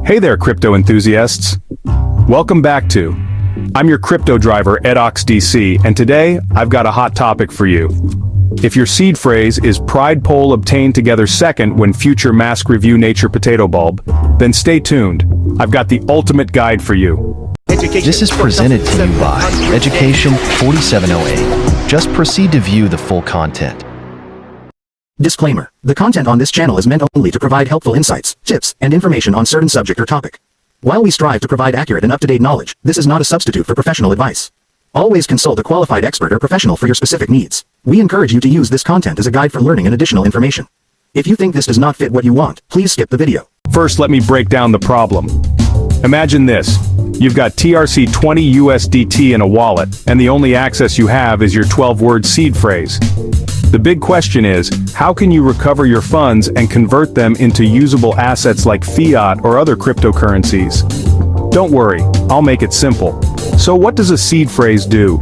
Hey there, crypto enthusiasts. Welcome back to I'm your crypto driver, EdoxDC, and today I've got a hot topic for you. If your seed phrase is pride pole obtained together second when future mask review nature potato bulb, then stay tuned. I've got the ultimate guide for you. This is presented to you by Education 4708. Just proceed to view the full content. Disclaimer. The content on this channel is meant only to provide helpful insights, tips, and information on certain subject or topic. While we strive to provide accurate and up-to-date knowledge, this is not a substitute for professional advice. Always consult a qualified expert or professional for your specific needs. We encourage you to use this content as a guide for learning and additional information. If you think this does not fit what you want, please skip the video. First, let me break down the problem. Imagine this. You've got TRC20 USDT in a wallet, and the only access you have is your 12-word seed phrase. The big question is, how can you recover your funds and convert them into usable assets like fiat or other cryptocurrencies? Don't worry, I'll make it simple. So what does a seed phrase do?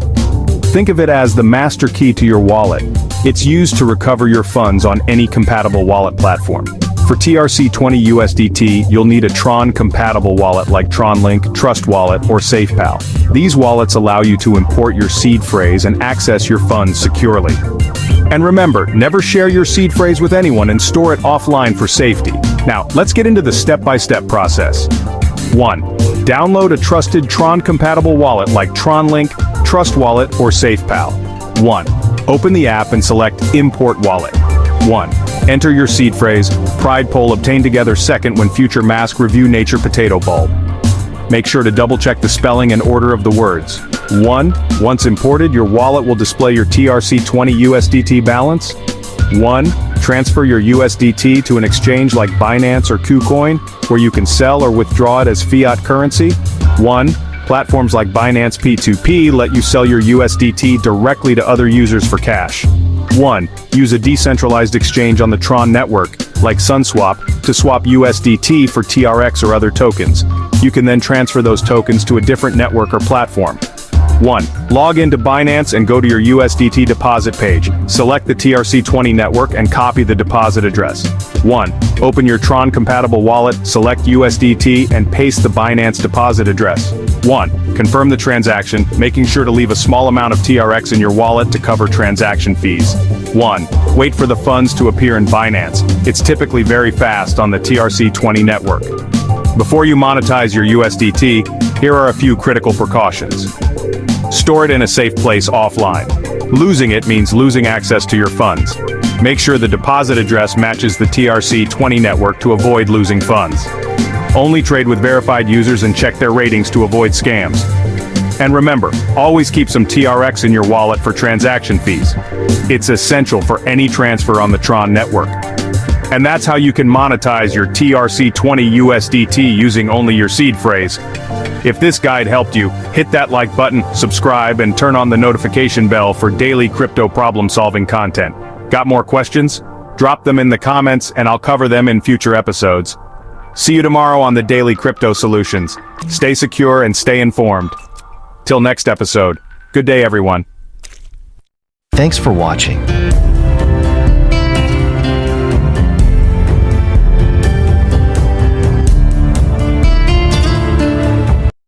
Think of it as the master key to your wallet. It's used to recover your funds on any compatible wallet platform. For TRC20 USDT, you'll need a Tron-compatible wallet like TronLink, Trust Wallet, or SafePal. These wallets allow you to import your seed phrase and access your funds securely. And remember, never share your seed phrase with anyone and store it offline for safety. Now, let's get into the step-by-step process. 1. Download a trusted Tron-compatible wallet like TronLink, Trust Wallet, or SafePal. 1. Open the app and select Import Wallet. 1. Enter your seed phrase, pride pole obtained together second when future mask review nature potato bulb. Make sure to double-check the spelling and order of the words. 1. Once imported, your wallet will display your TRC20 USDT balance. 1. Transfer your USDT to an exchange like Binance or KuCoin, where you can sell or withdraw it as fiat currency. 1. Platforms like Binance P2P let you sell your USDT directly to other users for cash. 1. Use a decentralized exchange on the Tron network, like SunSwap, to swap USDT for TRX or other tokens. You can then transfer those tokens to a different network or platform. 1. Log into Binance and go to your USDT deposit page. Select the TRC20 network and copy the deposit address. 1. Open your Tron-compatible wallet, select USDT, and paste the Binance deposit address. 1. Confirm the transaction, making sure to leave a small amount of TRX in your wallet to cover transaction fees. 1. Wait for the funds to appear in Binance. It's typically very fast on the TRC20 network. Before you monetize your USDT, here are a few critical precautions. Store it in a safe place offline. Losing it means losing access to your funds. Make sure the deposit address matches the TRC20 network to avoid losing funds. Only trade with verified users and check their ratings to avoid scams. And remember, always keep some TRX in your wallet for transaction fees. It's essential for any transfer on the Tron network. And that's how you can monetize your TRC20 USDT using only your seed phrase. If this guide helped you, hit that like button, subscribe, and turn on the notification bell for daily crypto problem-solving content. Got more questions? Drop them in the comments and I'll cover them in future episodes. See you tomorrow on the Daily Crypto Solutions. Stay secure and stay informed. Till next episode. Good day, everyone. Thanks for watching.